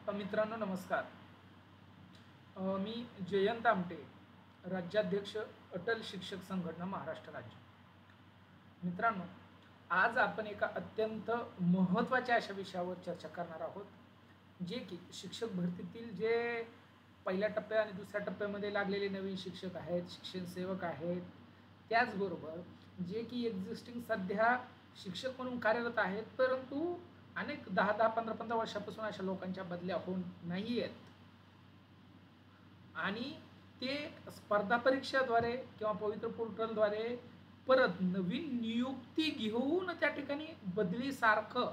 मित्रांनो नमस्कार. मी जयंत आमटे, राज्याध्यक्ष अटल शिक्षक संघटना महाराष्ट्र राज्य. मित्रांनो, आज आपण एका अत्यंत महत्त्वाच्या अशा विषयावर चर्चा करणार आहोत, जे की शिक्षक भरतीतील जे पहिल्या टप्प्या आणि दुसऱ्या टप्प्यामध्ये लागलेले नवीन शिक्षक आहेत, शिक्षण सेवक आहेत, त्याचबरोबर जे की एक्झिस्टिंग सध्या शिक्षक म्हणून कार्यरत आहेत, परंतु अनेक 10-10, 15-15 वर्षापासून अशा लोकांच्या बदल्या होऊन नाही आहेत आणि ते स्पर्धा परीक्षाद्वारे किंवा पवित्र पोर्टलद्वारे परत नवीन नियुक्ती घेऊन त्या ठिकाणी बदलीसारखं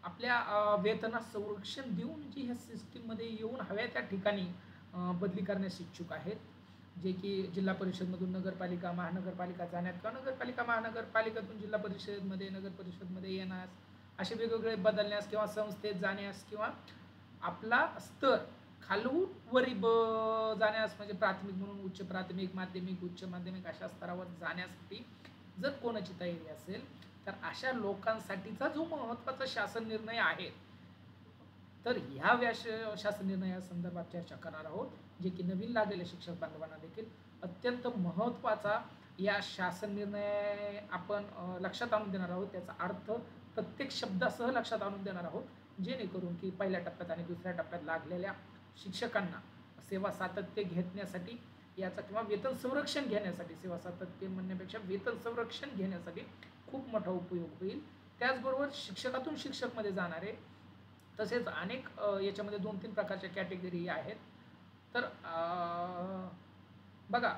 आपल्या वेतनात संरक्षण देऊन जी ह्या सिस्टीममध्ये येऊन हव्या त्या ठिकाणी बदली करण्यास इच्छुक आहेत. जे की जिल्हा परिषदमधून नगरपालिका, महानगरपालिका जाण्यात किंवा नगरपालिका, महानगरपालिकेतून जिल्हा परिषदमध्ये, नगर परिषदमध्ये येण्यास, असे वेगवेगळे बदलण्यास किंवा संस्थेत जाण्यास किंवा आपला स्तर खालून वरी जाण्यास म्हणजे प्राथमिक म्हणून उच्च प्राथमिक, माध्यमिक, उच्च माध्यमिक अशा स्तरावर जाण्यासाठी जर कोणाची तयारी असेल तर अशा लोकांसाठीचा जो महत्त्वाचा शासन निर्णय आहे, तर ह्या शासन निर्णयासंदर्भात चर्चा करणार आहोत, जे की नवीन लागलेल्या शिक्षक बांधवांना देखील अत्यंत महत्त्वाचा या शासन निर्णय आपण लक्षात आणून देणार आहोत. त्याचा अर्थ प्रत्येक शब्दासह लक्षात आणून देणार आहोत, जेणेकरून की पहिल्या टप्प्यात आणि दुसऱ्या टप्प्यात लागलेल्या शिक्षकांना सेवा सातत्य घेण्यासाठी याचा किंवा वेतन संरक्षण घेण्यासाठी, सेवा सातत्य म्हणण्यापेक्षा वेतन संरक्षण घेण्यासाठी खूप मोठा उपयोग होईल. त्याचबरोबर शिक्षकातून शिक्षकमध्ये जाणारे तसेच अनेक याच्यामध्ये 2-3 प्रकारच्या कॅटेगरी आहेत. तर बघा,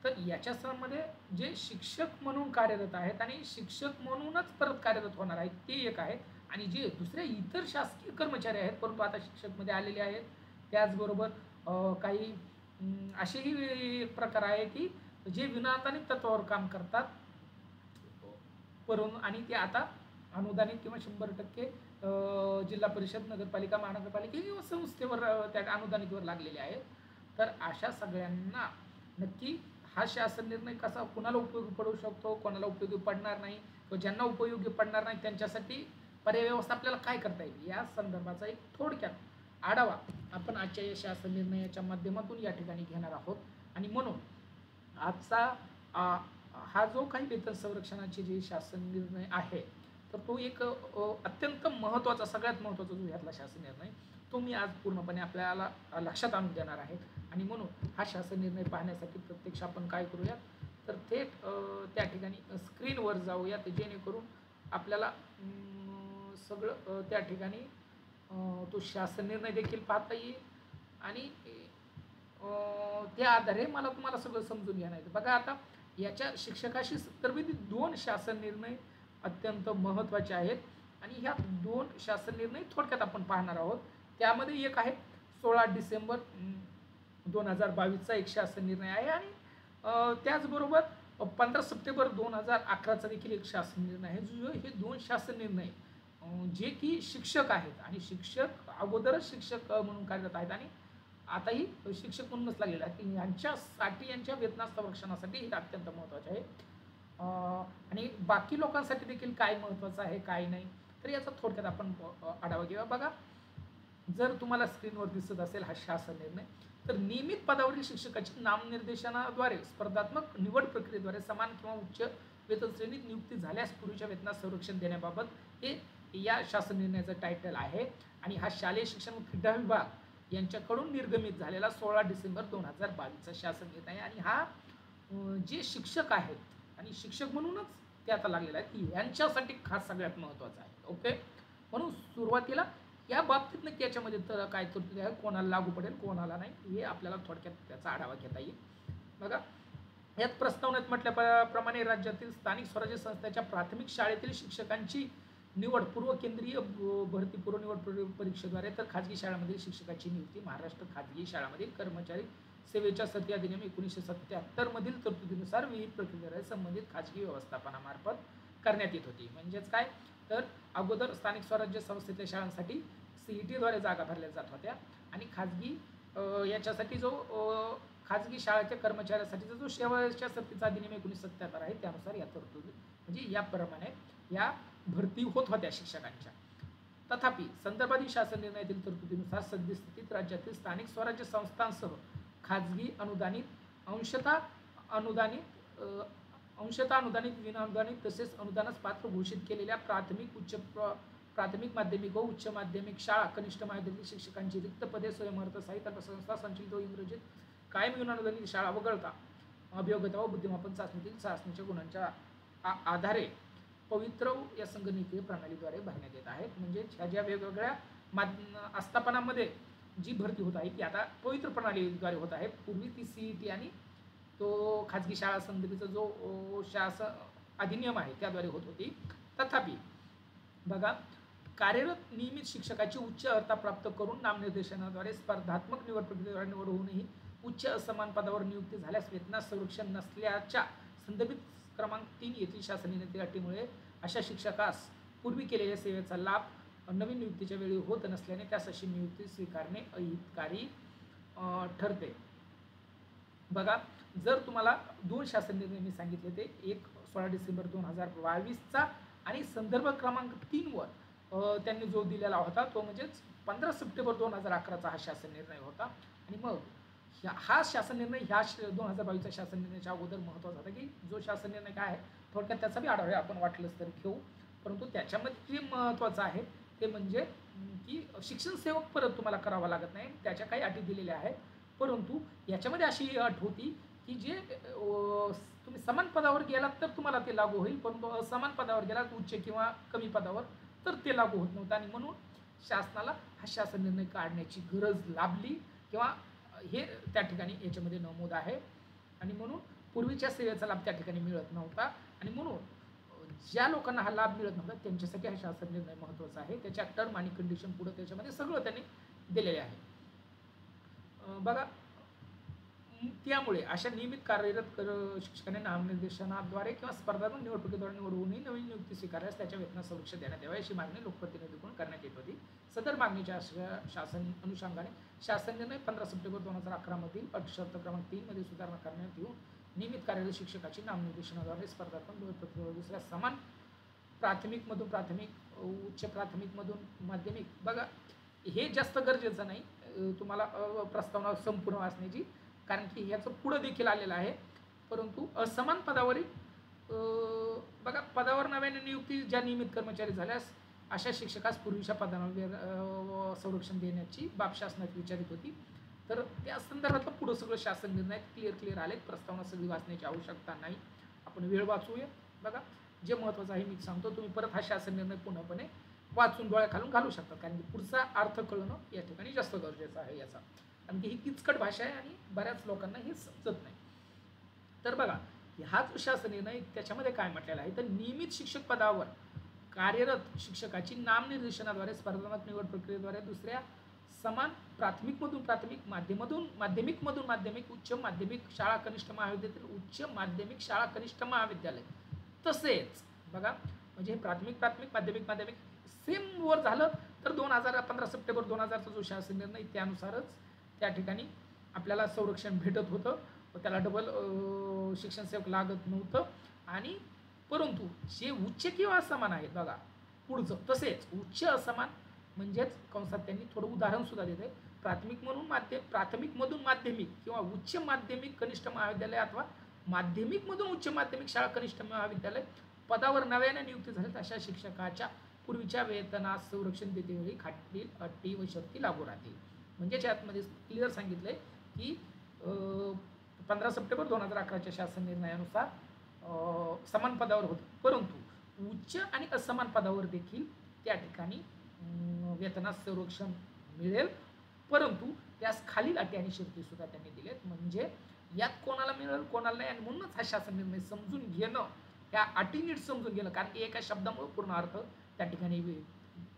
तर याच्यामध्ये जे शिक्षक म्हणून कार्यरत आहेत आणि शिक्षक म्हणूनच परत कार्यरत होणार आहेत ते एक आहेत, आणि जे दुसरे इतर शासकीय कर्मचारी आहेत परंतु आता शिक्षकमध्ये आलेले आहेत. त्याचबरोबर काही असेही प्रकार आहे की जे विनाअनुदानित तत्त्वावर काम करतात परंतु आणि ते आता अनुदानित किंवा 100% जिल्हा परिषद, नगरपालिका, महानगरपालिका किंवा संस्थेवर त्या अनुदानितवर लागलेले आहेत. तर अशा सगळ्यांना नक्की हा शासन निर्णय कसा कोणाला उपयोगी पडू शकतो, कोणाला उपयोगी पडणार नाही, किंवा ज्यांना उपयोगी पडणार नाही त्यांच्यासाठी पर्याय व्यवस्था आपल्याला काय करता येईल या संदर्भाचा एक थोडक्यात आढावा आपण आजच्या या शासन निर्णयाच्या माध्यमातून या ठिकाणी घेणार आहोत. आणि म्हणून आजचा हा जो काही वेतन संरक्षणाचे जे शासन निर्णय आहे, तर तो एक अत्यंत महत्त्वाचा, सगळ्यात महत्त्वाचा जो ह्यातला शासन निर्णय तो मी आज पूर्णपणे आपल्याला लक्षात आणून देणार आहे. आणि म्हणून हा शासन निर्णय पाहण्यासाठी प्रत्यक्ष आपण काय करूयात, तर थेट त्या ठिकाणी स्क्रीनवर जाऊयात, जेणेकरून आपल्याला सगळं त्या ठिकाणी तो शासन निर्णय देखील पाहता येईल आणि त्या आधारे मला तुम्हाला सगळं समजून घेणं आहे. बघा, आता याच्या शिक्षकाशी संदर्भित 2 शासन निर्णय अत्यंत महत्त्वाचे आहेत आणि ह्या 2 शासन निर्णय थोडक्यात आपण पाहणार आहोत. त्यामध्ये एक आहे 16 डिसेंबर 2022चा एक शासन निर्णय आहे आणि त्याचबरोबर 15 सप्टेंबर 2011चा देखील एक शासन निर्णय आहे. जो हे 2 शासन निर्णय जे की शिक्षक आहेत आणि शिक्षक अगोदरच शिक्षक म्हणून कार्यरत आहेत आणि आताही शिक्षक म्हणूनच लागलेले आहेत, यांच्यासाठी यांच्या वेतनात संरक्षणासाठी हे अत्यंत महत्त्वाचे आहे. आणि बाकी लोकांसाठी देखील काय महत्त्वाचं आहे काय नाही, तर याचा थोडक्यात आपण आढावा घेऊया. बघा, जर तुम्हाला स्क्रीनवर दिसत असेल हा शासन निर्णय, तर नियमित पदावरील शिक्षकाची नामनिर्देशनाद्वारे स्पर्धात्मक निवड प्रक्रियेद्वारे समान किंवा उच्च वेतन श्रेणीत नियुक्ती झाल्यास पूर्वीच्या वेतनात संरक्षण देण्याबाबत हे या शासन निर्णयाचं टायटल आहे. आणि हा शालेय शिक्षण व क्रीडा विभाग यांच्याकडून निर्गमित झालेला 16 डिसेंबर 2022चा शासन निर्णय आहे. आणि हा जे शिक्षक आहेत आणि शिक्षक म्हणूनच ते आता लागलेलं आहे यांच्यासाठी खास सगळ्यात महत्त्वाचं आहे. ओके, म्हणून सुरुवातीला या बाबतीत नक्की याच्यामध्ये तर काय तरतुदी आहे, कोणाला लागू पडेल कोणाला नाही, हे आपल्याला थोडक्यात त्याचा आढावा घेता येईल. बघा, यात प्रस्तावनेत म्हटल्याप्रमाणे राज्यातील स्थानिक स्वराज्य संस्थेच्या प्राथमिक शाळेतील शिक्षकांची निवड पूर्व केंद्रीय भरती पूर्व निवड परीक्षेद्वारे, तर खाजगी शाळांमधील शिक्षकाची नियुक्ती महाराष्ट्र खाजगी शाळांमधील कर्मचारी सेवेच्या सती अधिनियम 1977 मधील तरतुदीनुसार विविध प्रक्रियेद्वारे संबंधित खाजगी व्यवस्थापनामार्फत करण्यात येत होती. म्हणजेच काय, तर अगोदर स्थानिक स्वराज्य संस्थेतल्या शाळांसाठी CET-द्वारे जागा भरल्या जात होत्या आणि खाजगी याच्यासाठी जो खाजगी शाळेच्या कर्मचाऱ्यासाठीचा जो सेवेच्या सतीचा अधिनियम 1977 आहे त्यानुसार या तरतुदी म्हणजे याप्रमाणे या भरती होत होत्या शिक्षकांच्या. तथापि संदर्भातील शासन निर्णयातील तरतुदीनुसार सद्यस्थितीत राज्यातील स्थानिक स्वराज्य संस्थांसह खाजगी अनुदानित अंशतः अनुदानित विनाअनुदानित तसेच अनुदानास पात्र घोषित केलेल्या प्राथमिक माध्यमिक व उच्च माध्यमिक शाळा कनिष्ठ महाविद्यालयीन शिक्षकांची रिक्त पदे स्वयंअर्थसहाय्यित अल्पसंस्था संचलित व इंग्रजीत कायम विनाअनुदानित शाळा वगळता अभियोग्यता व बुद्धिमापन चाचणीच्या गुणांच्या आधारे पवित्र या संगणकीय प्रणालीद्वारे भरण्यात येत आहेत. म्हणजे ह्या ज्या वेगवेगळ्या आस्थापनांमध्ये जी भरती होत आहे ती आता पवित्र प्रणालीद्वारे होत आहे. पूर्वी ती CET आणि तो खाजगी शाळा संदर्भीचा जो अधिनियम आहे त्याद्वारे होत होती. तथापि बघा, कार्यरत नियमित शिक्षकाची उच्च अर्हता प्राप्त करून नामनिर्देशनाद्वारे स्पर्धात्मक निवड प्रक्रियेद्वारे निवड होऊनही उच्च असमान पदावर नियुक्ती झाल्यास वेतनास संरक्षण नसल्याच्या संदर्भित क्रमांक 3 येथील शासन निर्णयातील अटीमुळे अशा शिक्षकास पूर्वी केलेल्या सेवेचा लाभ नवीन नियुक्तीच्या वेळी होत नसल्याने त्यास अशी नियुक्ती स्वीकारणे अहितकारी ठरते. बघा, जर तुम्हाला 2 शासन निर्णय मी सांगितले ते एक 16 डिसेंबर 2022चा आणि संदर्भ क्रमांक 3 वर त्यांनी जो दिलेला होता तो म्हणजेच 15 सप्टेंबर 2011चा हा शासन निर्णय होता. आणि मग हा शासन निर्णय ह्या 2022च्या शासन निर्णयाच्या अगोदर महत्त्वाचा होता की जो शासन निर्णय काय आहे थोडक्यात त्याचा बी आढावा आपण वाटलंच तर घेऊ. परंतु त्याच्यामध्ये जे महत्त्वाचं आहे ते म्हणजे की शिक्षण सेवक परत तुम्हाला करावा लागत नाही, त्याच्या काही अटी दिलेल्या आहेत. परंतु याच्यामध्ये अशी अट होती की जे तुम्ही समान पदावर गेलात तर तुम्हाला ते लागू होईल, परंतु असमान पदावर गेलात उच्च किंवा कमी पदावर तर ते लागू होत नव्हतं. आणि म्हणून शासनाला हा शासन निर्णय काढण्याची गरज लाभली किंवा हे त्या ठिकाणी याच्यामध्ये नमूद आहे. आणि म्हणून पूर्वीच्या सेवेचा लाभ त्या ठिकाणी मिळत नव्हता आणि म्हणून ज्या लोकांना हा लाभ मिळत नव्हता त्यांच्यासाठी हा शासन निर्णय महत्त्वाचा आहे. त्याच्या टर्म आणि कंडिशन पुढे त्याच्यामध्ये सगळं त्यांनी दिलेले आहे. बघा, त्यामुळे अशा नियमित कार्यरत शिक्षकांनी नामनिर्देशनाद्वारे किंवा स्पर्धात्मक निवड प्रक्रियेद्वारे निवड होऊनही नवीन नियुक्ती स्वीकारल्यास त्याच्या वेतनास संरक्षण देण्यात यावे अशी मागणी लोकप्रतिनिधीकडून करण्यात येत होती. सदर मागणीच्या शासन अनुषंगाने शासन निर्णय 15 सप्टेंबर 2011 मधील अट शर्त क्रमांक 3 मध्ये सुधारणा करण्यात येऊन नियमित कार्यरत शिक्षकाची नामनिर्देशनाद्वारे स्पर्धात्मक निवड प्रक्रियेवर दुसऱ्या समान प्राथमिकमधून प्राथमिक उच्च प्राथमिकमधून माध्यमिक. बघा, हे जास्त गरजेचं नाही तुम्हाला प्रस्तावना संपूर्ण वाचण्याची, कारण की ह्याचं पुढं देखील आलेलं आहे. परंतु असमान पदावरील बघा, पदावर नव्याने नियुक्ती ज्या नियमित कर्मचारी झाल्यास अशा शिक्षकास पूर्वीच्या पदांवर संरक्षण देण्याची बाब शासनात विचारित होती. तर त्या संदर्भातलं पुढं सगळं शासन निर्णय क्लिअर आलेत. प्रस्तावना सगळी वाचण्याची आवश्यकता नाही, आपण वेळ वाचूया. बघा, जे महत्त्वाचं आहे मी सांगतो, तुम्ही परत हा शासन निर्णय पूर्णपणे वाचून डोळ्या खालून घालू शकता, कारण की पुढचा अर्थ कळणं या ठिकाणी जास्त गरजेचं आहे याचा, कारण की ही किचकट भाषा आहे आणि बऱ्याच लोकांना हे समजत नाही. तर बघा, हा जो शासन निर्णय त्याच्यामध्ये काय म्हटलेलं आहे तर नियमित शिक्षक पदावर कार्यरत शिक्षकाची नामनिर्देशनाद्वारे स्पर्धात्मक निवड प्रक्रियेद्वारे दुसऱ्या समान प्राथमिकमधून प्राथमिक माध्यमिकमधून माध्यमिक उच्च माध्यमिक शाळा कनिष्ठ महाविद्यालय उच्च माध्यमिक शाळा कनिष्ठ महाविद्यालय तसेच बघा, म्हणजे हे प्राथमिक माध्यमिक सेम वर झालं तर 15 सप्टेंबर 2000चा जो शासन निर्णय त्यानुसारच त्या ठिकाणी आपल्याला संरक्षण भेटत होतं, त्याला डबल शिक्षण सेवक लागत नव्हतं. आणि परंतु जे उच्च किंवा असमान आहेत बघा पुढचं, तसेच उच्च असमान म्हणजेच कंसात त्यांनी थोडं उदाहरण सुद्धा देते, प्राथमिकमधून माध्यमिक किंवा उच्च माध्यमिक कनिष्ठ महाविद्यालय अथवा माध्यमिकमधून उच्च माध्यमिक शाळा कनिष्ठ महाविद्यालय पदावर नव्याने नियुक्ती झाल्यात अशा शिक्षकाच्या पूर्वीच्या वेतनास संरक्षण देतेवेळी खालील अटी व शर्ती लागू राहतील. म्हणजे यातमध्ये क्लिअर सांगितलंय की 15 सप्टेंबर 2011च्या शासन निर्णयानुसार समान पदावर होतं, परंतु उच्च आणि असमान पदावर देखील त्या ठिकाणी वेतनास संरक्षण मिळेल, परंतु त्यास खालील अटी आणि शर्ती सुद्धा त्यांनी दिलेत. म्हणजे यात कोणाला मिळेल कोणाला नाही, आणि म्हणूनच हा शासन निर्णय समजून घेणं, त्या अटी नीट समजून घेणं, कारण की एका शब्दामुळे पूर्ण अर्थ त्या ठिकाणी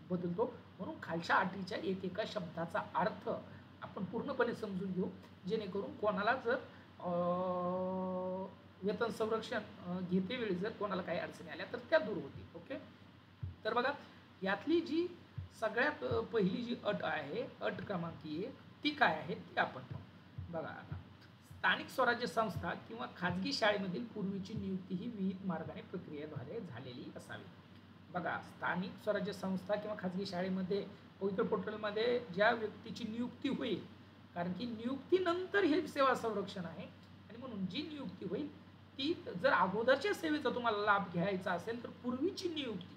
बदलतो. म्हणून खालच्या अटीच्या एका शब्दाचा अर्थ आपण पूर्णपणे समजून घेऊ, जेणेकरून कोणाला जर वेतन संरक्षण घेतेवेळी जर कोणाला काही अडचणी आल्या तर त्या दूर होतील. ओके, तर बघा, यातली जी सगळ्यात पहिली जी अट आहे, अट क्रमांक 1, ती काय आहे ती आपण पाहू. बघा, स्थानिक स्वराज्य संस्था किंवा खाजगी शाळेमधील पूर्वीची नियुक्ती ही विहित मार्गाने प्रक्रियेद्वारे झालेली असावी. बघा, स्थानिक स्वराज्य संस्था किंवा खाजगी शाळेमध्ये पवित्र पोर्टलमध्ये ज्या व्यक्तीची नियुक्ती होईल, कारण की नियुक्तीनंतर हे सेवा संरक्षण आहे, आणि म्हणून जी नियुक्ती होईल ती जर अगोदरच्या सेवेचा तुम्हाला लाभ घ्यायचा असेल तर पूर्वीची नियुक्ती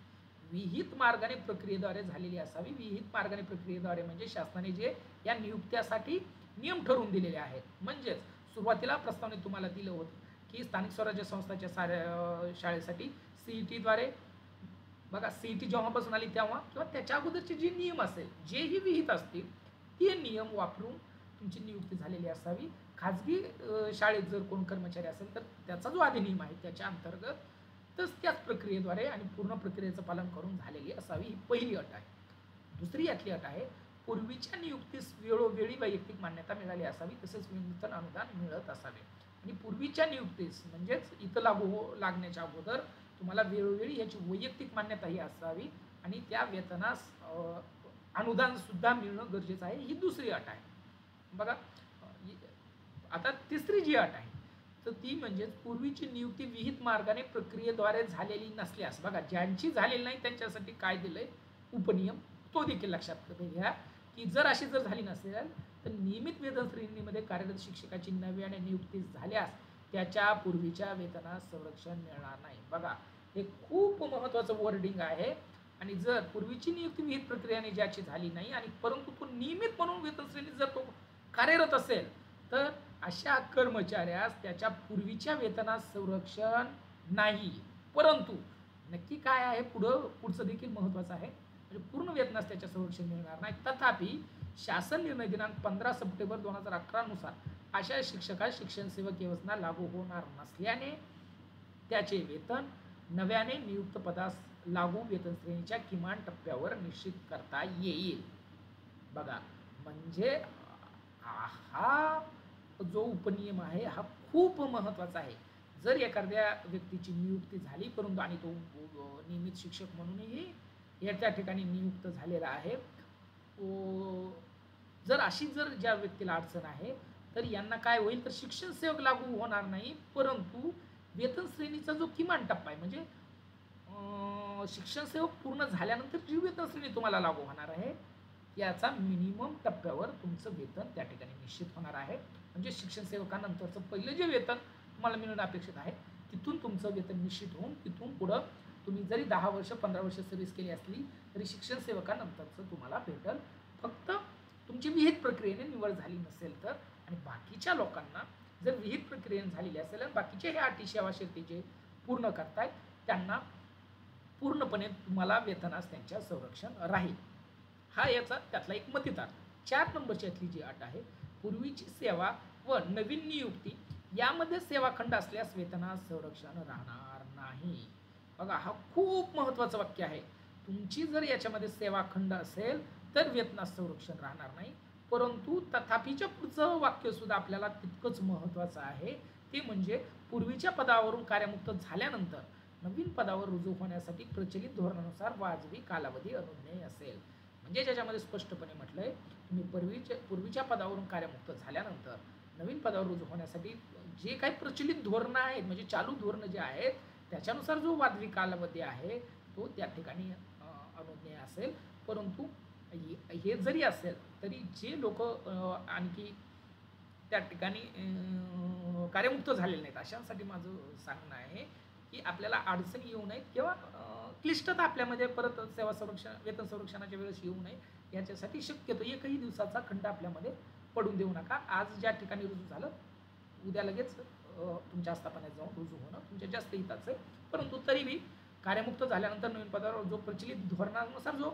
विहित मार्गाने प्रक्रियेद्वारे झालेली असावी. विहित मार्गाने प्रक्रियेद्वारे म्हणजे शासनाने जे या नियुक्त्यासाठी नियम ठरवून दिलेले आहेत. म्हणजेच सुरुवातीला प्रस्तावनेत तुम्हाला दिलं होतं की स्थानिक स्वराज्य संस्थाच्या साऱ्या शाळेसाठी सीईटीद्वारे, बघा सीईटी जेव्हापासून आली तेव्हा किंवा त्याच्या अगोदरचे जे नियम असेल जेही विहित असतील ते नियम वापरून तुमची नियुक्ती झालेली असावी. खाजगी शाळेत जर कोण कर्मचारी असेल तर त्याचा जो अधिनियम आहे त्याच्या अंतर्गत त्याच प्रक्रियेद्वारे आणि पूर्ण प्रक्रियेचं पालन करून झालेली असावी, ही पहिली अट आहे. दुसरी यातली अट आहे, पूर्वीच्या नियुक्तीस वेळोवेळी वैयक्तिक मान्यता मिळाली असावी, तसेच वेतन अनुदान मिळत असावे. आणि पूर्वीच्या नियुक्तीस म्हणजेच इथं लागण्याच्या अगोदर तुम्हाला वेळोवेळी याची वैयक्तिक मान्यता ही असावी आणि त्या वेतनास अनुदान सुद्धा मिळणं गरजेचं आहे, ही दुसरी अट आहे. बघा, आता तिसरी जी अट आहे तर ती म्हणजे पूर्वीची नियुक्ती विहित मार्गाने प्रक्रियेद्वारे झालेली नसल्यास, बघा ज्यांची झालेली नाही त्यांच्यासाठी काय दिलंय उपनियम, तो देखील लक्षात घ्या की जर अशी झाली नसेल तर नियमित वेतन श्रेणीमध्ये कार्यरत शिक्षकाची नव्याने नियुक्ती झाल्यास त्याच्या पूर्वीच्या वेतनास संरक्षण मिळणार नाही. बघा, हे खूप महत्त्वाचं वर्डिंग आहे. आणि जर पूर्वीची नियुक्ती विहित प्रक्रियेने ज्याची झाली नाही आणि परंतु तो नियमित म्हणून वेतन श्रेणीत जर तो कार्यरत असेल तर अशा कर्मचाऱ्यास त्याच्या पूर्वीच्या वेतनास संरक्षण नाही. परंतु नक्की काय आहे पुढचं देखील महत्त्वाचं आहे, म्हणजे पूर्ण वेतनास त्याच्या संरक्षण मिळणार नाही. तथापि शासन निर्णय दिनांक 15 सप्टेंबर 2018 नुसार अशा शिक्षकास शिक्षण सेवक योजना लागू होणार नसल्याने त्याचे वेतन नव्याने नियुक्त पदास लागू वेतन श्रेणीच्या किमान टप्प्यावर निश्चित करता येईल. बघा, म्हणजे हा जो उपनियम आहे हा खूप महत्त्वाचा आहे. जर एखाद्या व्यक्तीची नियुक्ती झाली परंतु आणि तो नियमित शिक्षक म्हणूनही या ठिकाणी नियुक्त झालेला आहे, जर अशी ज्या व्यक्तीला अडचण आहे तर यांना काय होईल तर शिक्षण सेवक लागू होणार नाही, परंतु वेतन श्रेणीचा जो किमान टप्पा आहे म्हणजे शिक्षण सेवक पूर्ण झाल्यानंतर जी वेतन श्रेणी तुम्हाला लागू होणार आहे याचा मिनिमम टप्प्यावर तुमचं वेतन त्या ठिकाणी निश्चित होणार आहे. म्हणजे शिक्षण सेवकानंतरचं पहिलं जे वेतन तुम्हाला मिळणं अपेक्षित आहे तिथून तुमचं वेतन निश्चित होऊन तिथून पुढं तुम्ही जरी 10 वर्ष 15 वर्ष सर्व्हिस केली असली तरी शिक्षण सेवकानंतरचं तुम्हाला भेटल, फक्त तुमची विहित प्रक्रियेने निवड झाली नसेल तर. आणि बाकीच्या लोकांना जर विहित प्रक्रियेने झालेली असेल आणि बाकीचे हे अटी सेवा शर्ती जे पूर्ण करतायत त्यांना पूर्णपणे तुम्हाला वेतनास त्यांच्या संरक्षण राहील. हा याचा त्यातला एक मतितार. 4 नंबरची यातली जी अट आहे, पूर्वीची सेवा व नवीन नियुक्ती यामध्ये सेवाखंड असल्यास वेतनास संरक्षण राहणार नाही. बघा, हा खूप महत्त्वाचं वाक्य आहे. तुमची जर याच्यामध्ये सेवाखंड असेल तर वेतनास संरक्षण राहणार नाही, परंतु तथापिच्या पुढचं वाक्य सुद्धा आपल्याला तितकंच महत्त्वाचं आहे. ते म्हणजे पूर्वीच्या पदावरून कार्यमुक्त झाल्यानंतर नवीन पदावर रुजू होण्यासाठी प्रचलित धोरणानुसार वाजवी कालावधी अनुज्ञेय असेल. म्हणजे ज्याच्यामध्ये स्पष्टपणे म्हटलंय तुम्ही पूर्वीच्या पदावरून कार्यमुक्त झाल्यानंतर नवीन पदावर रुजू होण्यासाठी जे काही प्रचलित धोरणं आहेत म्हणजे चालू धोरणं जे आहेत त्याच्यानुसार जो वाजवी कालावधी आहे तो त्या ठिकाणी अनुज्ञेय असेल. परंतु हे जरी असेल तरी जे लोक आणखी त्या ठिकाणी कार्यमुक्त झालेले नाहीत अशांसाठी माझं सांगणं आहे की आपल्याला अडचणी येऊ नयेत किंवा क्लिष्टता आपल्यामध्ये परत वेतन संरक्षणाच्या वेळेस येऊ नये याच्यासाठी शक्यतो एकही दिवसाचा खंड आपल्यामध्ये पडून देऊ नका. आज ज्या ठिकाणी रुजू झालं उद्या लगेच तुमच्या आस्थापनात जाऊन रुजू होणं तुमच्या जास्त हिताचं आहे. परंतु तरीही कार्यमुक्त झाल्यानंतर नवीन पदावर जो प्रचलित धोरणानुसार जो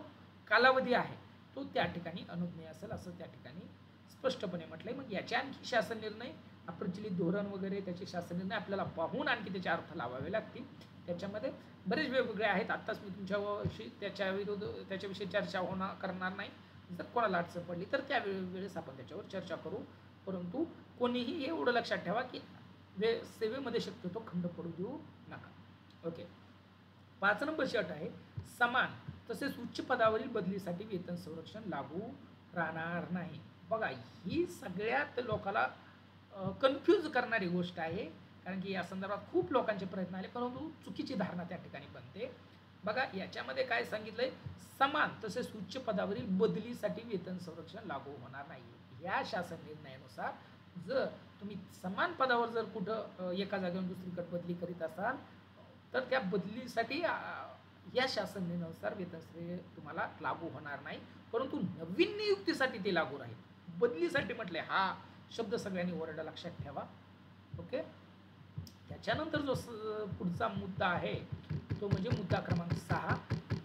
कालावधी आहे तो त्या ठिकाणी अनुज्ञेय असेल असं त्या ठिकाणी स्पष्टपणे म्हटलंय. मग याचे आणखी शासन निर्णय प्रचलित धोरण वगैरे त्याचे शासन निर्णय आपल्याला पाहून आणखी त्याचे अर्थ लावावे लागतील. त्याच्यामध्ये बरेच वेगवेगळे आहेत. आत्ताच मी तुमच्याविषयी त्याच्याविषयी चर्चा करणार नाही. जर कोणाला अडचण पडली तर त्या वेळेस आपण त्याच्यावर चर्चा करू. परंतु कोणीही एवढं लक्षात ठेवा की सेवेमध्ये शक्यतो खंड पडू देऊ नका. ओके. 5 नंबरची अट आहे, समान तसेच उच्च पदावरील बदलीसाठी वेतन संरक्षण लागू राहणार नाही. बघा, ही सगळ्यात लोकाला कन्फ्यूज करणारी गोष्ट आहे, कारण की या संदर्भात खूप लोकांचे प्रयत्न आले परंतु चुकीची धारणा त्या ठिकाणी बनते. बघा याच्यामध्ये काय सांगितलंय, समान तसेच उच्च पदावरील बदलीसाठी वेतन संरक्षण लागू होणार नाही। या शासन निर्णयानुसार जर तुम्ही समान पदावर जर कुठं एका जागेवरून दुसरीकडे बदली करीत असाल तर त्या बदलीसाठी या शासन निर्णयानुसार वेतन तुम्हाला लागू होणार नाही, परंतु नवीन नियुक्तीसाठी ते लागू राहील। बदलीसाठी म्हटले, हा शब्द सगळ्यांनी वर्ड लक्षात ठेवा। ओके, त्याच्यानंतर जो पुढचा मुद्दा आहे तो म्हणजे मुद्दा क्रमांक 6।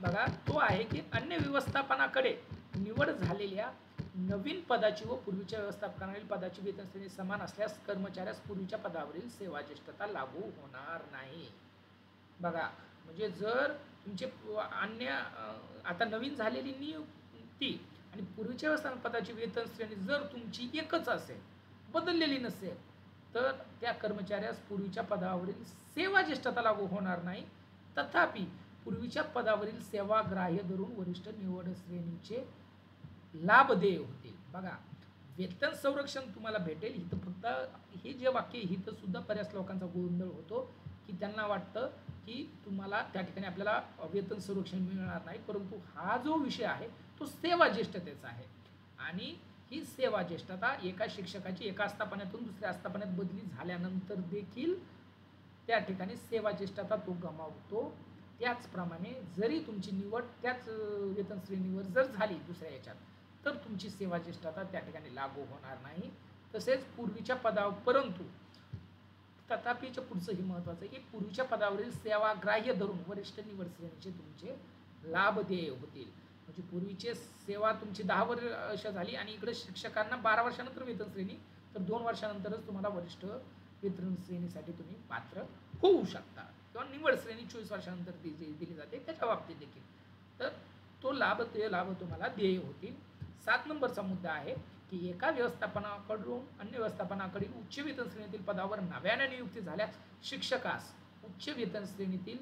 बघा तो आहे की अन्य व्यवस्थापनाकडे निवड झालेल्या नवीन पदाची व पूर्वीच्या व्यवस्थापनावरील पदाची वेतन श्रेणी समान असल्यास कर्मचाऱ्यास पूर्वीच्या पदावरील सेवा ज्येष्ठता लागू होणार नाही। बघा म्हणजे जर तुमचे अन्य आता नवीन झालेली नियुक्ती आणि पूर्वीच्या व्यवस्थापन पदाची वेतन श्रेणी जर तुमची एकच असेल, बदललेली नसेल, तर त्या कर्मचाऱ्यास पूर्वीच्या पदावरील सेवा ज्येष्ठता लागू होणार नाही। तथापि पूर्वीच्या पदावरील सेवा ग्राह्य धरून वरिष्ठ निवड श्रेणीचे लाभ देय होतील। बघा वेतन संरक्षण तुम्हाला भेटेल, इथं फक्त हे जे वाक्य इथं सुद्धा बऱ्याच लोकांचा गोंधळ होतो की त्यांना वाटतं की तुम्हाला त्या ठिकाणी आपल्याला वेतन संरक्षण मिळणार नाही, परंतु हा जो विषय आहे तो सेवा ज्येष्ठतेचा आहे आणि ही सेवा ज्येष्ठता एका शिक्षकाची एका आस्थापनातून दुसऱ्या आस्थापनात बदली झाल्यानंतर देखील त्या ठिकाणी सेवा ज्येष्ठता तो गमावतो। त्याचप्रमाणे जरी तुमची निवड त्याच वेतन श्रेणीवर जर झाली दुसऱ्या याच्यात तर तुमची सेवा ज्येष्ठता त्या ठिकाणी लागू होणार नाही। तसेच पूर्वीच्या पदावर, परंतु तथापिच्या पुढचं हे महत्त्वाचं आहे की पूर्वीच्या पदावरील सेवा ग्राह्य धरून वरिष्ठ निवड श्रेणीचे तुमचे लाभ देय होतील। म्हणजे पूर्वीचे सेवा तुमची 10 वर्ष झाली आणि इकडे शिक्षकांना 12 वर्षानंतर वेतन श्रेणी, तर 2 वर्षानंतरच तुम्हाला वरिष्ठ वेतन श्रेणीसाठी तुम्ही पात्र होऊ शकता किंवा निवड श्रेणी 24 वर्षानंतर दिली जाते त्याच्या बाबतीत देखील, तर तो लाभ तुम्हाला देय होतील। 7 नंबरचा मुद्दा आहे की एका व्यवस्थापनाकडून अन्य व्यवस्थापनाकडे उच्च वेतन श्रेणीतील पदावर नव्याने नियुक्ती झाल्यास शिक्षकास उच्च वेतन श्रेणीतील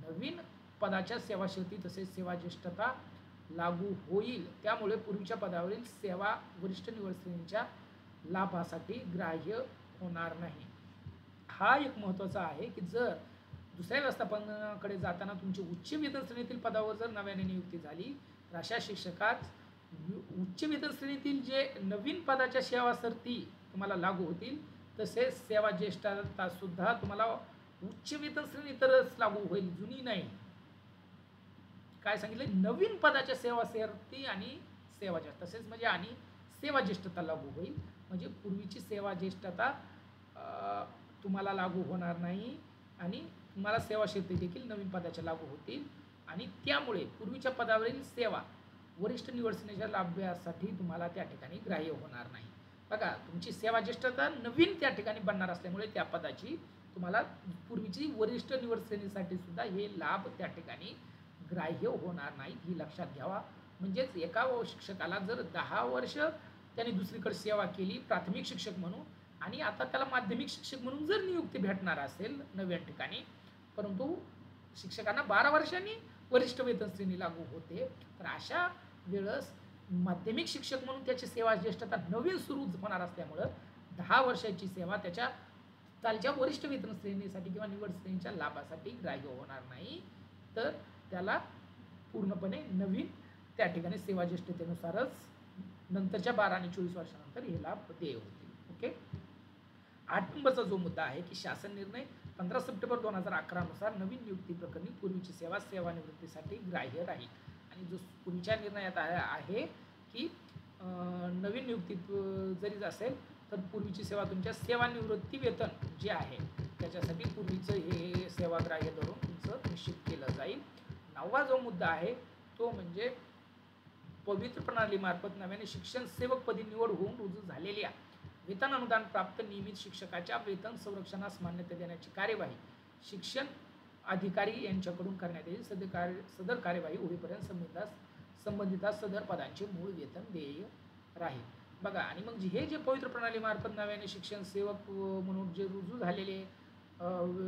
नवीन पदाच्या सेवाशर्ती तसेच सेवा ज्येष्ठता लागू होईल। त्यामुळे पूर्वीच्या पदावरील सेवा वरिष्ठ निवड श्रेणीच्या लाभासाठी ग्राह्य होणार नाही। हा एक महत्त्वाचा आहे की जर दुसऱ्या व्यवस्थापनाकडे जाताना तुमची उच्च वेतन श्रेणीतील पदावर जर नव्याने नियुक्ती झाली तर अशा शिक्षकास उच्च वेतन श्रेणीतील जे नवीन पदाच्या सेवाशर्ती तुम्हाला लागू होतील तसेच सेवा ज्येष्ठता सुद्धा तुम्हाला उच्च वेतन श्रेणी तरच लागू होईल, जुनी नाही। काय सांगितलं, नवीन पदाच्या सेवाशर्ती आणि सेवा ज्येष्ठता तसेच म्हणजे आणि सेवा ज्येष्ठता लागू होईल। म्हणजे पूर्वीची सेवा ज्येष्ठता तुम्हाला लागू होणार नाही आणि तुम्हाला सेवाशर्ती देखील नवीन पदाच्या लागू होतील आणि त्यामुळे पूर्वीच्या पदावरील सेवा वरिष्ठ निवड श्रेणीच्या लाभासाठी तुम्हाला त्या ठिकाणी ग्राह्य होणार नाही। बघा तुमची सेवा ज्येष्ठता नवीन त्या ठिकाणी बनणार असल्यामुळे त्या पदाची तुम्हाला पूर्वीची वरिष्ठ निवड श्रेणीसाठी सुद्धा हे लाभ त्या ठिकाणी ग्राह्य होणार नाहीत, ही लक्षात घ्यावा। म्हणजेच एका शिक्षकाला जर 10 वर्ष त्यांनी दुसरीकडे सेवा केली प्राथमिक शिक्षक म्हणून आणि आता त्याला माध्यमिक शिक्षक म्हणून जर नियुक्ती भेटणार असेल नव्या ठिकाणी, परंतु शिक्षकांना 12 वर्षांनी वरिष्ठ वेतन श्रेणी लागू होते, तर अशा वेळेस माध्यमिक शिक्षक म्हणून त्याची सेवा ज्येष्ठता नवीन सुरू होणार असल्यामुळं 10 वर्षाची सेवा त्याच्या कालच्या वरिष्ठ वेतन श्रेणीसाठी किंवा निवड श्रेणीच्या लाभासाठी ग्राह्य होणार नाही, तर त्याला पूर्णपणे नवीन त्या ठिकाणी सेवा ज्येष्ठतेनुसारच नंतरच्या 12 आणि 24 वर्षानंतर हे लाभ देय होतील। ओके, 8 नंबरचा जो मुद्दा आहे की शासन निर्णय 15 सप्टेंबर 2011 नुसार नवीन नियुक्ती प्रकरणी पूर्वीची सेवा सेवानिवृत्तीसाठी ग्राह्य राहील। आणि जो पूर्वीच्या निर्णयात आहे की नवीन नियुक्ती जरी असेल तर पूर्वीची सेवा तुमच्या सेवानिवृत्ती वेतन जे आहे त्याच्यासाठी पूर्वीचं हे सेवाग्राह्य धरून तुमचं निश्चित केलं जाईल। 9वा जो मुद्दा आहे तो म्हणजे पवित्र प्रणालीमार्फत नव्याने शिक्षण सेवकपदी निवड होऊन रुजू झालेल्या वेतन अनुदान प्राप्त नियमित शिक्षकाच्या वेतन संरक्षणास मान्यता देण्याची कार्यवाही शिक्षण अधिकारी यांच्याकडून करण्यात येईल। सदर कार्यवाही होईपर्यंत संबंधित सदर पदांचे मूळ वेतन देय राहील। बघा आणि मग हे जे पवित्र प्रणालीमार्फत नव्याने शिक्षण सेवक म्हणून जे रुजू झालेले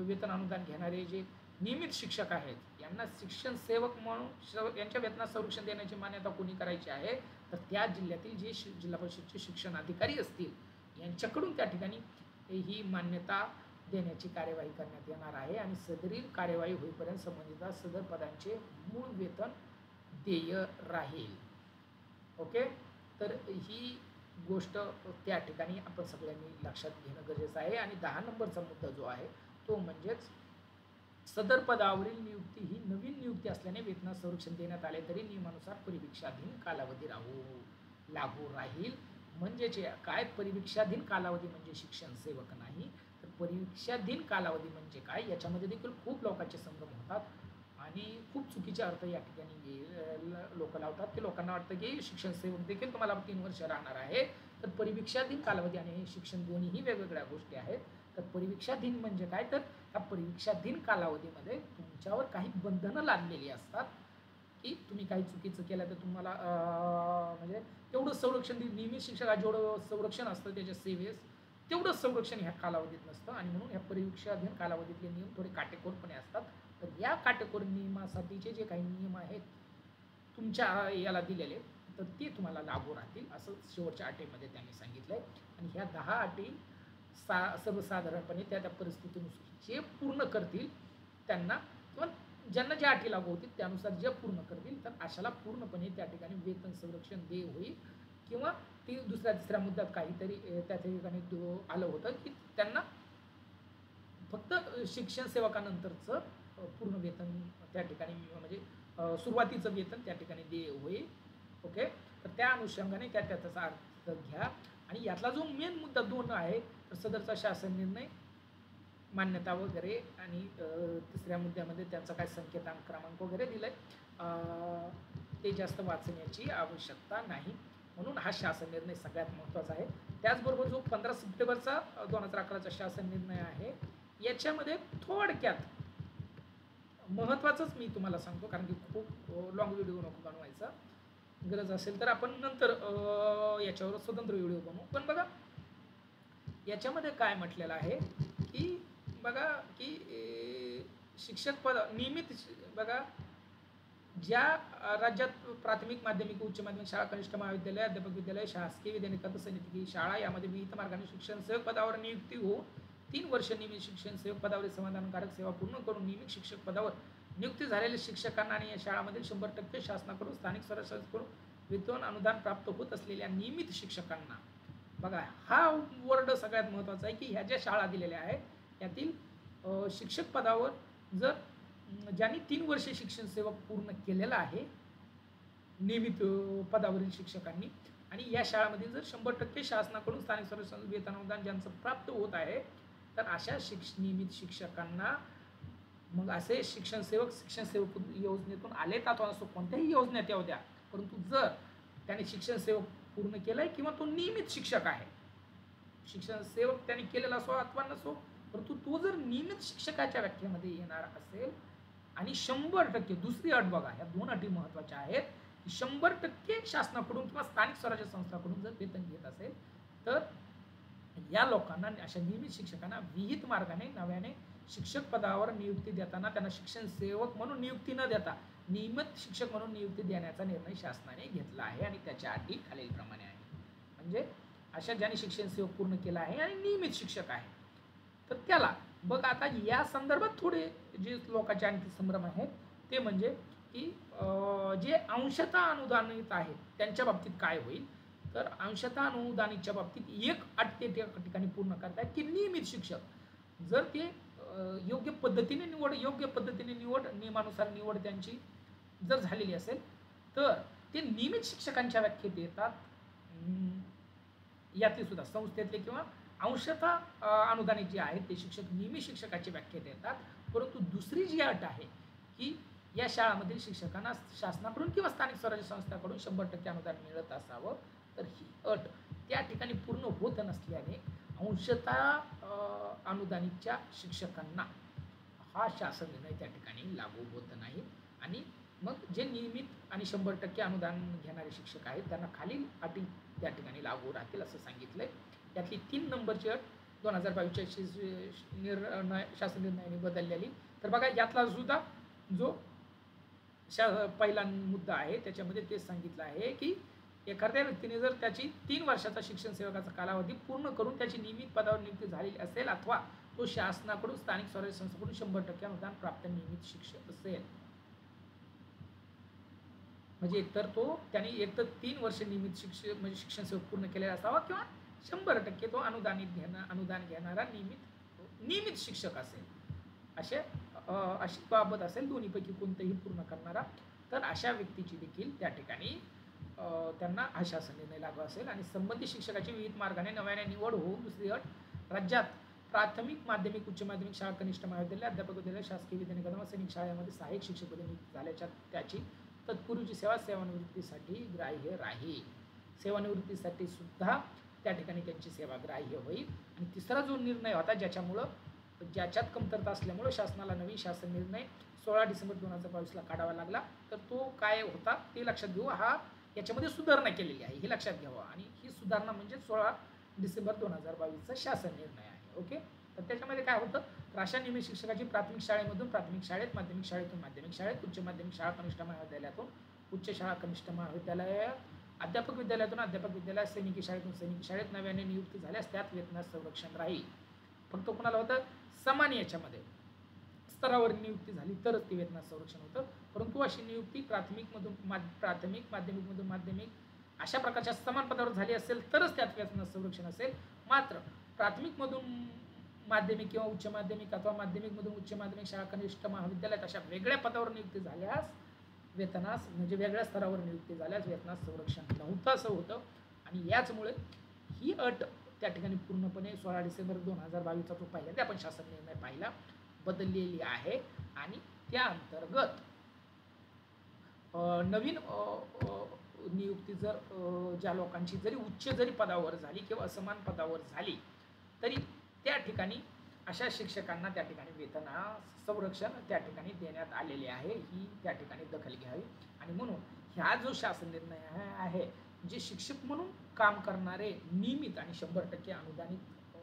वेतन अनुदान घेणारे जे नियमित शिक्षक आहेत यांना शिक्षण सेवक म्हणून यांच्या वेतनात संरक्षण देण्याची मान्यता कोणी करायची आहे तर त्या जिल्ह्यातील जे जिल्हा परिषदचे शिक्षण अधिकारी असतील यांच्याकडून त्या ठिकाणी ही मान्यता देण्याची कार्यवाही करण्यात येणार आहे आणि सदरील कार्यवाही होईपर्यंत संबंधित सदर पदांचे मूळ वेतन देय राहील. ओके, तर ही गोष्ट त्या ठिकाणी आपण सगळ्यांनी लक्षात घेणं गरजेचं आहे. आणि 10 नंबरचा मुद्दा जो आहे तो म्हणजेच सदर पदावरील नियुक्ती ही नवीन नियुक्ती असल्याने वेतनात संरक्षण देण्यात आले तरी नियमानुसार परिवीक्षाधीन कालावधी लागू राहील. म्हणजेच काय, परिवीक्षाधीन कालावधी म्हणजे शिक्षण सेवक नाही, तर परिवीक्षाधीन कालावधी म्हणजे काय, याच्यामध्ये देखील खूप लोकांचे संभ्रम होतात आणि खूप चुकीचे अर्थ या ठिकाणी लोक लावतात की लोकांना वाटतं की शिक्षण सेवक देखील तुम्हाला 3 वर्ष राहणार आहे. तर परिवीक्षाधीन कालावधी आणि शिक्षण दोन्हीही वेगवेगळ्या गोष्टी आहेत. तर परिवीक्षाधीन म्हणजे काय, तर त्या परिवीक्षाधीन कालावधीमध्ये तुमच्यावर काही बंधनं लादलेली असतात की तुम्ही काही चुकीचं केलं तर तुम्हाला म्हणजे तेवढं संरक्षण नियमित शिक्षकात जेवढं संरक्षण असतं त्याच्या सेवेस तेवढं संरक्षण ह्या कालावधीत नसतं आणि म्हणून ह्या परिवीक्षाधीन कालावधीतले नियम थोडे काटेकोरपणे असतात. तर या काटेकोर नियमासाठीचे जे काही नियम आहेत तुमच्या याला दिलेले तर ते तुम्हाला लागू राहतील असं शेवटच्या अटीमध्ये त्यांनी सांगितलं आहे. आणि ह्या 10 अटी सर्वसाधारणपणे त्या त्या परिस्थितीनुसार जे पूर्ण करतील त्यांना किंवा ज्यांना ज्या अटी लागू होतील त्यानुसार जे पूर्ण करतील तर अशाला पूर्णपणे त्या ठिकाणी वेतन संरक्षण देय होईल. किंवा ती दुसऱ्या तिसऱ्या मुद्द्यात काहीतरी त्या ठिकाणी आलं होतं की त्यांना फक्त शिक्षण सेवकानंतरचं पूर्ण वेतन त्या ठिकाणी म्हणजे सुरुवातीचं वेतन त्या ठिकाणी देय होईल. ओके, तर त्या अनुषंगाने त्याचा अर्थ घ्या. आणि यातला जो मेन मुद्दा 2 आहे तर सदरचा शासन निर्णय मान्यता वगैरे आणि तिसऱ्या मुद्द्यामध्ये त्यांचा काय संकेतांक क्रमांक वगैरे दिलाय ते जास्त वाचण्याची आवश्यकता नाही. म्हणून हा शासन निर्णय सगळ्यात महत्त्वाचा आहे. त्याचबरोबर जो 15 सप्टेंबरचा 2011चा शासन निर्णय आहे याच्यामध्ये थोडक्यात महत्त्वाचंच मी तुम्हाला सांगतो कारण की खूप लॉंग व्हिडिओ नको बनवायचा. गरज असेल तर आपण नंतर याच्यावर स्वतंत्र व्हिडिओ बनवू. पण बघा याच्यामध्ये काय म्हटलेलं आहे की बघा की शिक्षक पद नियमित बघा ज्या राज्यात प्राथमिक माध्यमिक उच्च माध्यमिक शाळा कनिष्ठ महाविद्यालय अध्यापक विद्यालय शासकीय विद्यानिक समिती शाळा यामध्ये विविध मार्गाने शिक्षण सेवक पदावर नियुक्ती होऊन 3 वर्ष नियमित शिक्षण सेवक पदावर समाधानकारक सेवा पूर्ण करून नियमित शिक्षक पदावर नियुक्ती झालेल्या शिक्षकांना आणि या शाळामधील 100% शासनाकडून स्थानिक स्वराज्याकडून वेतन अनुदान प्राप्त होत असलेल्या नियमित शिक्षकांना बघा हा वर्ड सगळ्यात महत्त्वाचा आहे की ह्या ज्या शाळा दिलेल्या आहेत यातील शिक्षक पदावर जर ज्यांनी 3 वर्षे शिक्षण सेवा पूर्ण केलेला आहे नियमित पदावरील शिक्षकांनी आणि या शाळांमध्ये जर 100% शासनाकडून स्थानिक स्वराज्य वेतन अनुदान ज्यांचं प्राप्त होत आहे तर अशा नियमित शिक्षकांना मग असे शिक्षण सेवक योजनेतून आले का तो असो कोणत्याही योजनेत येऊ द्या परंतु जर त्याने शिक्षण सेवक पूर्ण केलं आहे किंवा तो नियमित शिक्षक आहे शिक्षण सेवक त्याने केलेला असो अथवा नसो परंतु तो जर नियमित शिक्षकाच्या व्याख्येमध्ये येणार असेल आणि 100% दुसरी अट बघा ह्या 2 अटी महत्त्वाच्या आहेत की 100% शासनाकडून किंवा स्थानिक स्वराज्य संस्थांकडून जर वेतन घेत असेल तर या लोकांना अशा नियमित शिक्षकांना विहित मार्गाने नव्याने शिक्षक पदावर नियुक्ती देताना त्यांना शिक्षण सेवक म्हणून नियुक्ती न देता नियमित शिक्षक म्हणून नियुक्ती देण्याचा निर्णय शासनाने घेतला आहे आणि त्याच्या अटी खालीलप्रमाणे आहे. म्हणजे अशा ज्यांनी शिक्षण सेवक पूर्ण केला आहे आणि नियमित शिक्षक आहे तर त्याला बघ आता या संदर्भात थोडे जे लोकांचे आणखी संभ्रम आहेत ते म्हणजे की जे अंशतः अनुदानित आहेत त्यांच्या बाबतीत काय होईल तर अंशतः अनुदानितच्या बाबतीत एक अट ते ठिकाणी पूर्ण करतात की नियमित शिक्षक जर ते योग्य पद्धतीने निवड नियमानुसार निवड त्यांची जर झालेली असेल तर ते नियमित शिक्षकांच्या व्याख्येत येतात. यातले सुद्धा संस्थेतले किंवा अंशतः अनुदानित जे आहेत ते शिक्षक नियमित शिक्षकाची व्याख्येत येतात. परंतु दुसरी जी अट आहे की या शाळांमधील शिक्षकांना शासनाकडून किंवा स्थानिक स्वराज्य संस्थांकडून 100% अनुदान मिळत असावं तर ही अट त्या ठिकाणी पूर्ण होत नसल्याने अंशतः अनुदानितच्या शिक्षकांना हा शासन निर्णय त्या ठिकाणी लागू होत नाही. आणि मग जे नियमित आणि 100% अनुदान घेणारे शिक्षक आहेत त्यांना खालील अटी त्या ठिकाणी लागू राहतील असं सांगितलंय. त्यातली 3 नंबरची अट 2022च्या शासन निर्णयाने बदललेली. तर बघा यातला सुद्धा जो पहिला मुद्दा आहे त्याच्यामध्ये तेच सांगितलं आहे की एखाद्या व्यक्तीने जर त्याची 3 वर्षाचा शिक्षण सेवकाचा कालावधी पूर्ण करून त्याची नियमित पदावर नियुक्ती झालेली असेल अथवा तो शासनाकडून स्थानिक स्वराज्य संस्थांकडून 100% अनुदान प्राप्त नियमित शिक्षक असेल. म्हणजे एकतर त्यांनी एकतर 3 वर्ष नियमित म्हणजे शिक्षण सेवा पूर्ण केलेला असावा किंवा 100% तो अनुदान घेणारा नियमित शिक्षक असेल. अशी बाबत असेल दोन्हीपैकी कोणतंही पूर्ण करणारा, तर अशा व्यक्तीची देखील त्या ठिकाणी त्यांना हा शासन निर्णय लागू असेल. आणि संबंधित शिक्षकाची विविध मार्गाने नव्याने निवड होऊन दुसरी अट, राज्यात प्राथमिक, माध्यमिक, उच्च माध्यमिक शाळा, कनिष्ठ महाविद्यालय, अध्यापक विद्यालय, शासकीय विद्यालय व सैनिक शाळेमध्ये सहाय्यक शिक्षक पदे नियुक्त झाल्याच्या त्याची तत्पूर्वीची सेवा सेवानिवृत्तीसाठी ग्राह्य राहील. सेवानिवृत्तीसाठी सुद्धा त्या ठिकाणी त्यांची सेवा ग्राह्य होईल. आणि तिसरा जो निर्णय होता ज्याच्यात कमतरता असल्यामुळे शासनाला नवीन शासन निर्णय 16 डिसेंबर 2022ला काढावा लागला, तर तो काय होता ते लक्षात घेऊ. याच्यामध्ये सुधारणा केलेली आहे हे लक्षात घ्यावं. आणि ही सुधारणा म्हणजे 16 डिसेंबर 2022चा शासन निर्णय आहे. ओके. तर त्याच्यामध्ये काय होतं, तर अशा नियमित शिक्षकाची प्राथमिक शाळेमधून प्राथमिक शाळेत, माध्यमिक शाळेतून माध्यमिक शाळेत, उच्च माध्यमिक शाळा कनिष्ठ महाविद्यालयातून उच्च शाळा कनिष्ठ महाविद्यालयात, अध्यापक विद्यालयातून अध्यापक विद्यालयात, सैनिकी शाळेतून सैनिकी शाळेत नव्याने नियुक्ती झाल्यास त्यात वेतनास संरक्षण राहील. फक्त कोणाला होतं, समान याच्यामध्ये स्तरावर नियुक्ती झाली तरच ते वेतनास संरक्षण होतं. परंतु अशी नियुक्ती प्राथमिक, माध्यमिकमधून माध्यमिक अशा प्रकारच्या समान पदावर झाली असेल तरच त्यात वेतनास संरक्षण असेल. मात्र प्राथमिकमधून माध्यमिक किंवा उच्च माध्यमिक अथवा माध्यमिकमधून उच्च माध्यमिक शाळा कनिष्ठ महाविद्यालयात अशा वेगळ्या पदावर नियुक्ती झाल्यास वेतनास म्हणजे वेगळ्या स्तरावर नियुक्ती झाल्यास वेतनास संरक्षण नव्हतं असं होतं. आणि याचमुळे ही अट त्या ठिकाणी पूर्णपणे 16 डिसेंबर 2022चा जो पहिल्यांदा आपण शासन निर्णय पाहिला बदललेली आहे. आणि त्या अंतर्गत नवीन नियुक्ती जर ज्या लोकांची जरी उच्च जरी पदावर झाली किंवा असमान पदावर झाली तरी त्या ठिकाणी अशा शिक्षकांना त्या ठिकाणी वेतनास संरक्षण त्या ठिकाणी देण्यात आलेले आहे. ही त्या ठिकाणी दखल घ्यावी. आणि म्हणून ह्या जो शासन निर्णय आहे, जे शिक्षक म्हणून काम करणारे नियमित आणि 100% अनुदानित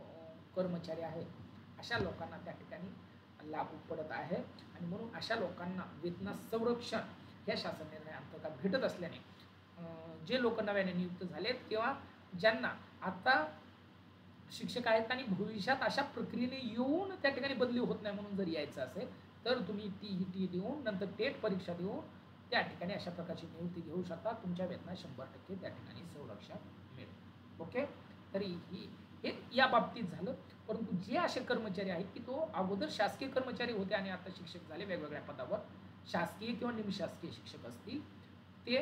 कर्मचारी आहेत अशा लोकांना त्या ठिकाणी लागू पडत आहे. आणि म्हणून अशा लोकांना वेतनास संरक्षण ह्या शासन निर्णयाअंतर्गत भेटत असल्याने जे लोक नव्याने नियुक्त झालेत किंवा ज्यांना आता शिक्षक आहेत आणि भविष्यात अशा प्रक्रियेने येऊन त्या ठिकाणी बदली होत नाही म्हणून जर यायचं असेल तर तुम्ही टी देऊन नंतर टेट परीक्षा देऊन त्या ठिकाणी अशा प्रकारची नियुक्ती घेऊ शकता. तुमच्या वेतनात 100% त्या ठिकाणी संरक्षण मिळेल. ओके. तरी हे या बाबतीत झालं. परंतु जे असे कर्मचारी आहेत की तो अगोदर शासकीय कर्मचारी होते आणि आता शिक्षक झाले वेगवेगळ्या पदावर, शासकीय किंवा निमशासकीय शिक्षक असतील ते,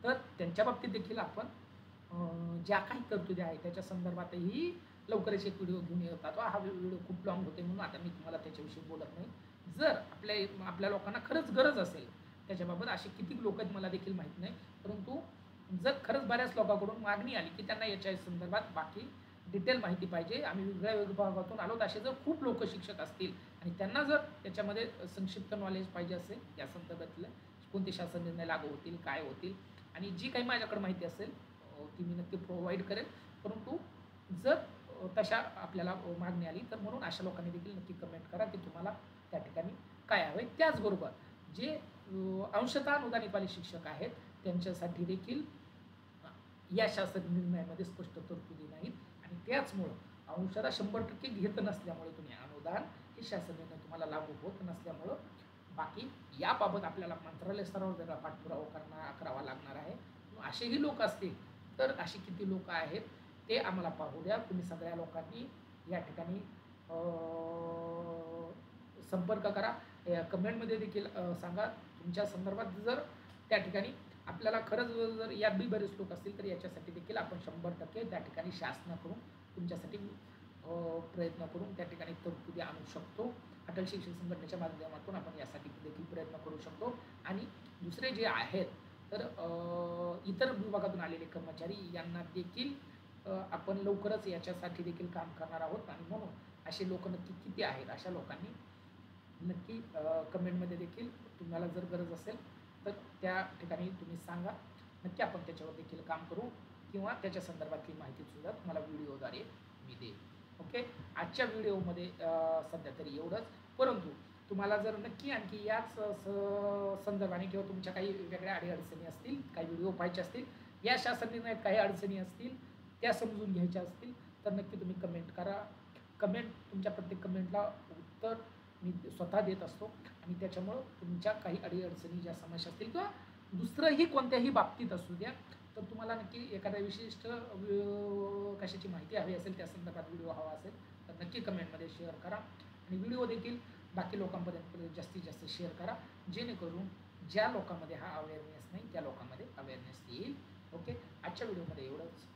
तर त्यांच्या बाबतीत देखील आपण ज्या काही तरतुदी आहेत त्याच्या संदर्भातही लवकरच एक व्हिडिओ घेऊन येतात. हा व्हिडिओ खूप लॉंग होते म्हणून आता मी तुम्हाला त्याच्याविषयी बोलत नाही. जर आपल्या लोकांना खरंच गरज असेल त्याच्याबाबत, असे किती लोक आहेत मला देखील माहीत नाही, परंतु जर खरंच बऱ्याच लोकांकडून मागणी आली की त्यांना याच्या संदर्भात बाकी डिटेल माहिती पाहिजे, आम्ही वेगळ्या विभागातून आलो, असे जर खूप लोक शिक्षक असतील आणि त्यांना जर त्याच्यामध्ये संक्षिप्त नॉलेज पाहिजे असेल या संदर्भातलं कोणते शासन निर्णय लागू होतील, काय होतील, आणि जी काही माझ्याकडे माहिती असेल ती मी नक्की प्रोव्हाइड करेल. परंतु जर तशा आपल्याला मागणी आली तर म्हणून अशा लोकांनी देखील नक्की कमेंट करा की तुम्हाला त्या ठिकाणी काय हवे. त्याचबरोबर जे अंशतः अनुदानित शिक्षक आहेत त्यांच्यासाठी देखील या शासन निर्णयामध्ये स्पष्ट तरतुदी नाहीत. आणि त्याचमुळं अंशतः 100% घेत नसल्यामुळे तुम्ही अनुदान हे शासन निर्णय तुम्हाला लागू होत नसल्यामुळं बाकी याबाबत आपल्याला मंत्रालय स्तरावर वेगळा पाठपुरावा करावा लागणार आहे. असेही लोक असतील तर असे किती लोक आहेत ते आम्हाला पाहू द्या. तुम्ही सगळ्या लोकांनी या ठिकाणी संपर्क करा, कमेंटमध्ये देखील सांगा तुमच्या संदर्भात. जर त्या ठिकाणी आपल्याला खरंच जर यात बी बरेच लोक असतील तर याच्यासाठी देखील आपण 100% त्या ठिकाणी शासनाकडून तुमच्यासाठी प्रयत्न करून त्या ठिकाणी तरतुदी आणू शकतो. अटल शिक्षक संघटनेच्या माध्यमातून आपण यासाठी देखील प्रयत्न करू शकतो. आणि दुसरे जे आहेत तर इतर विभागातून आलेले कर्मचारी यांना देखील आपण लवकरच याच्यासाठी देखील काम करणार आहोत. आणि म्हणून असे लोक नक्की किती आहेत अशा लोकांनी नक्की कमेंटमध्ये देखील तुम्हाला जर गरज असेल तर त्या ठिकाणी तुम्ही सांगा, नक्की आपण त्याच्यावर देखील काम करू किंवा त्याच्या संदर्भातली माहितीसुद्धा तुम्हाला व्हिडिओद्वारे मी देईन. ओके. आजच्या व्हिडिओमध्ये सध्या तरी एवढंच. परंतु तुम्हाला जर नक्की आणखी याच संदर्भाने किंवा तुमच्या काही वेगळ्या अडीअडचणी असतील, काही व्हिडिओ पाहायचे असतील, या शासन निर्णयात काही अडचणी असतील त्या समजून घ्यायच्या असतील तर नक्की तुम्ही कमेंट करा. कमेंट, तुमच्या प्रत्येक कमेंटला उत्तर मी स्वतः देत असतो आणि त्याच्यामुळं तुमच्या काही अडीअडचणी ज्या समस्या असतील किंवा दुसरंही कोणत्याही बाबतीत असू द्या, तर तुम्हाला नक्की एखाद्या विशिष्ट कशाची माहिती हवी असेल, त्या संदर्भात व्हिडिओ हवा असेल तर नक्की कमेंटमध्ये शेअर करा आणि व्हिडिओ देखील बाकी लोकांपर्यंत जास्तीत जास्त शेअर करा, जेणेकरून ज्या लोकांमध्ये हा अवेअरनेस नाही त्या लोकांमध्ये अवेअरनेस येईल. ओके, आजच्या व्हिडिओमध्ये एवढंच.